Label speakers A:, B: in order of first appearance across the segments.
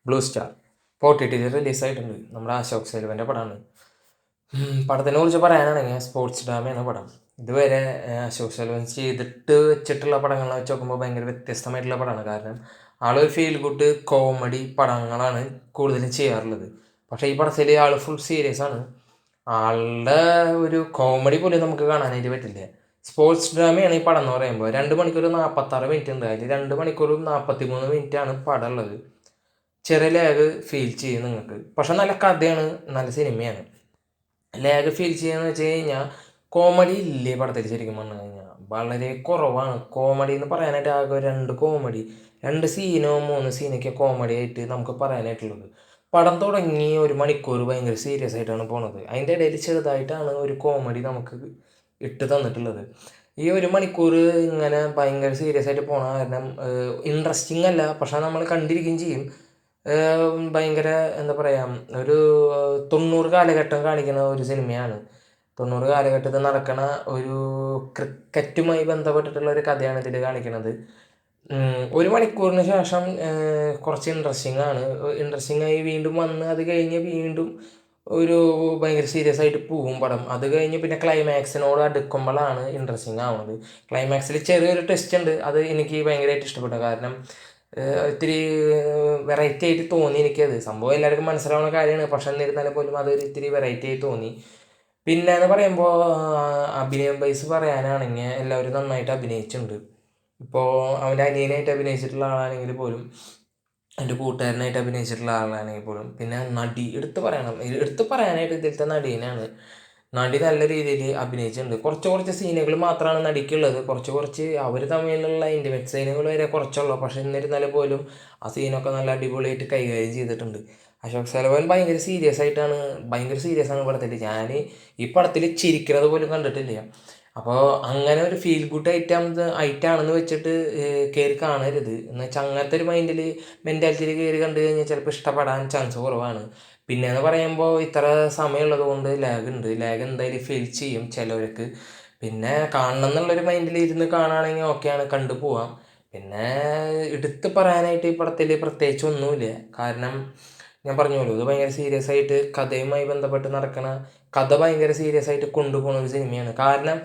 A: Blue star ഇപ്പോൾ OTT റിലീസായിട്ടുണ്ട്. നമ്മുടെ അശോക് സെൽവൻ്റെ പടമാണ്. പടത്തിനെ കുറിച്ച് പറയാനാണെങ്കിൽ സ്പോർട്സ് ഡ്രാമയാണ് പടം. ഇതുവരെ അശോക് സെൽവൻ ചെയ്തിട്ട് വെച്ചിട്ടുള്ള പടങ്ങളെ വെച്ച് നോക്കുമ്പോൾ ഭയങ്കര വ്യത്യസ്തമായിട്ടുള്ള പടമാണ്. കാരണം ആളൊരു ഫീൽ ഗുഡ് കോമഡി പടങ്ങളാണ് കൂടുതലും ചെയ്യാറുള്ളത്. പക്ഷേ ഈ പടത്തിൽ ആൾ ഫുൾ സീരിയസ് ആണ്. ആളുടെ ഒരു കോമഡി പോലും നമുക്ക് കാണാനായിട്ട് പറ്റില്ല. സ്പോർട്സ് ഡ്രാമയാണ് ഈ പടം എന്ന് പറയുമ്പോൾ 2 മണിക്കൂർ 46 മിനിറ്റ് ഉണ്ട്. അതിൽ 2 മണിക്കൂറും 43 മിനിറ്റാണ് പടം ഉള്ളത്. ചെറിയ ലാഗ് ഫീൽ ചെയ്യും നിങ്ങൾക്ക്. പക്ഷെ നല്ല കഥയാണ്, നല്ല സിനിമയാണ്. ലാഗ് ഫീൽ ചെയ്യുകയെന്ന് വെച്ച് കഴിഞ്ഞാൽ കോമഡി ഇല്ലേ പടത്തിൽ ശരിക്കും പറഞ്ഞു കഴിഞ്ഞാൽ വളരെ കുറവാണ്. കോമഡി എന്ന് പറയാനായിട്ട് ആകെ 2 കോമഡി, 2 സീനോ 3 സീനൊക്കെ കോമഡി ആയിട്ട് നമുക്ക് പറയാനായിട്ടുള്ളത്. പടം തുടങ്ങി 1 മണിക്കൂർ ഭയങ്കര സീരിയസ് ആയിട്ടാണ് പോണത്. അതിൻ്റെ ഇടയിൽ ചെറുതായിട്ടാണ് ഒരു കോമഡി നമുക്ക് ഇട്ട് തന്നിട്ടുള്ളത്. ഈ 1 മണിക്കൂർ ഇങ്ങനെ ഭയങ്കര സീരിയസ് ആയിട്ട് പോണ കാരണം ഇൻട്രസ്റ്റിംഗ് അല്ല, പക്ഷെ നമ്മൾ കണ്ടിരിക്കുകയും ചെയ്യും. ഭയങ്കര എന്താ പറയുക, ഒരു 90 കാലഘട്ടം കാണിക്കുന്ന ഒരു സിനിമയാണ്. 90 കാലഘട്ടത്തിൽ നടക്കണ ഒരു ക്രിക്കറ്റുമായി ബന്ധപ്പെട്ടിട്ടുള്ള ഒരു കഥയാണ് ഇതിൽ കാണിക്കുന്നത്. 1 മണിക്കൂറിന് ശേഷം കുറച്ച് ഇൻട്രസ്റ്റിംഗ് ആയി വീണ്ടും വന്ന് അത് കഴിഞ്ഞ് വീണ്ടും ഒരു ഭയങ്കര സീരിയസ് ആയിട്ട് പോകും പടം. അത് കഴിഞ്ഞ് പിന്നെ ക്ലൈമാക്സിനോട് അടുക്കുമ്പോഴാണ് ഇൻട്രസ്റ്റിംഗ് ആവുന്നത്. ക്ലൈമാക്സിൽ ചെറിയൊരു ട്വിസ്റ്റ് ഉണ്ട്, അത് എനിക്ക് ഭയങ്കരമായിട്ട് ഇഷ്ടപ്പെട്ടു. കാരണം ഇത്തിരി വെറൈറ്റി ആയിട്ട് തോന്നി എനിക്കത്. സംഭവം എല്ലാവർക്കും മനസ്സിലാവുന്ന കാര്യമാണ്, പക്ഷെ എന്നിരുന്നാലും പോലും അതൊരു ഇത്തിരി വെറൈറ്റി ആയി തോന്നി. പിന്നെ എന്ന് പറയുമ്പോൾ അഭിനയം വൈസ് പറയാനാണെങ്കിൽ എല്ലാവരും നന്നായിട്ട് അഭിനയിച്ചിട്ടുണ്ട്. ഇപ്പോൾ അവൻ്റെ അനിയനായിട്ട് അഭിനയിച്ചിട്ടുള്ള ആളാണെങ്കിൽ പോലും, എൻ്റെ കൂട്ടുകാരനായിട്ട് അഭിനയിച്ചിട്ടുള്ള ആളാണെങ്കിൽ പോലും, പിന്നെ നടി എടുത്തു പറയാനായിട്ട് ഇതിലത്തെ നടീനാണ്. നടി നല്ല രീതിയിൽ അഭിനയിച്ചിട്ടുണ്ട്. കുറച്ച് സീനുകൾ മാത്രമാണ് നടിക്കുള്ളത്. കുറച്ച് അവർ തമ്മിലുള്ള ഇൻറ്റിമേറ്റ് സീനുകൾ വരെ കുറച്ചുള്ളൂ. പക്ഷെ എന്നിരുന്നാലും പോലും ആ സീനൊക്കെ നല്ല അടിപൊളിയായിട്ട് കൈകാര്യം ചെയ്തിട്ടുണ്ട്. അശോക് സെൽവൻ ഭയങ്കര സീരിയസ് ആണ് പടത്തിൽ. ഞാൻ ഈ പടത്തിൽ ചിരിക്കുന്നത് പോലും കണ്ടിട്ടില്ല. അപ്പോൾ അങ്ങനെ ഒരു ഫീൽ ഗുഡ് ഐറ്റാണെന്ന് വെച്ചിട്ട് കയറി കാണരുത്. എന്ന് വെച്ചാൽ അങ്ങനത്തെ ഒരു മെൻറ്റാലിറ്റിയിൽ കയറി കണ്ടു കഴിഞ്ഞാൽ ചിലപ്പോൾ ഇഷ്ടപ്പെടാൻ ചാൻസ് കുറവാണ്. പിന്നെയെന്ന് പറയുമ്പോൾ ഇത്ര സമയമുള്ളത് കൊണ്ട് ലാഗ് എന്തായാലും ഫീൽ ചെയ്യും ചിലവർക്ക്. പിന്നെ കാണണം എന്നുള്ളൊരു മൈൻഡിൽ ഇരുന്ന് കാണുകയാണെങ്കിൽ ഓക്കെയാണ്, കണ്ടു പോവാം. പിന്നെ എടുത്ത് പറയാനായിട്ട് ഈ പടത്തിൽ പ്രത്യേകിച്ച് ഒന്നുമില്ല. കാരണം ഞാൻ പറഞ്ഞല്ലോ, ഇത് ഭയങ്കര സീരിയസ് ആയിട്ട് കഥയുമായി ബന്ധപ്പെട്ട് നടക്കണ, കഥ ഭയങ്കര സീരിയസ് ആയിട്ട് കൊണ്ടുപോകുന്ന ഒരു സിനിമയാണ്. കാരണം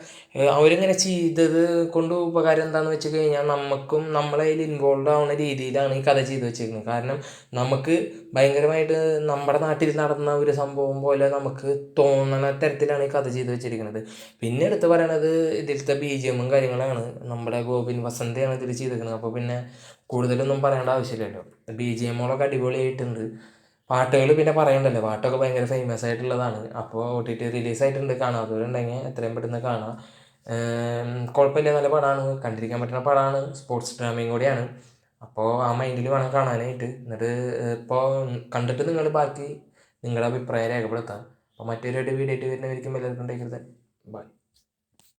A: അവരിങ്ങനെ ചെയ്തത് കൊണ്ട് ഉപകാരം എന്താണെന്ന് വെച്ച് കഴിഞ്ഞാൽ നമുക്കും നമ്മളതിൽ ഇൻവോൾവ് ആവുന്ന രീതിയിലാണ് ഈ കഥ ചെയ്ത് വെച്ചിരിക്കുന്നത്. കാരണം നമുക്ക് ഭയങ്കരമായിട്ട് നമ്മുടെ നാട്ടിൽ നടന്ന ഒരു സംഭവം പോലെ നമുക്ക് തോന്നണ തരത്തിലാണ് ഈ കഥ ചെയ്ത് വെച്ചിരിക്കുന്നത്. പിന്നെ എടുത്ത് പറയണത് ഇതിലത്തെ BGM കാര്യങ്ങളാണ്. നമ്മുടെ ഗോപിൻ വസന്തയാണ് ഇതിൽ ചെയ്തിരിക്കുന്നത്. അപ്പോൾ പിന്നെ കൂടുതലൊന്നും പറയേണ്ട ആവശ്യമില്ലല്ലോ. BGMകളൊക്കെ അടിപൊളിയായിട്ടുണ്ട്. പാട്ടുകൾ പിന്നെ പറയണ്ടല്ലോ, പാട്ടൊക്കെ ഭയങ്കര ഫേമസ് ആയിട്ടുള്ളതാണ്. അപ്പോൾ OTT റിലീസായിട്ടുണ്ട്. കാണാത്തവരുണ്ടെങ്കിൽ എത്രയും പെട്ടെന്ന് കാണാം. കുഴപ്പമില്ല, നല്ല പടമാണ്, കണ്ടിരിക്കാൻ പറ്റുന്ന പടമാണ്. സ്പോർട്സ് ഡ്രാമയും കൂടിയാണ്. അപ്പോൾ ആ മൈൻഡിൽ വേണം കാണാനായിട്ട്. എന്നിട്ട് ഇപ്പോൾ കണ്ടിട്ട് നിങ്ങൾ ബാക്കി നിങ്ങളുടെ അഭിപ്രായം രേഖപ്പെടുത്താം. അപ്പോൾ മറ്റൊരു വീഡിയോ ആയിട്ട് വരുന്നവരിക്കും എല്ലാവർക്കും ബൈ.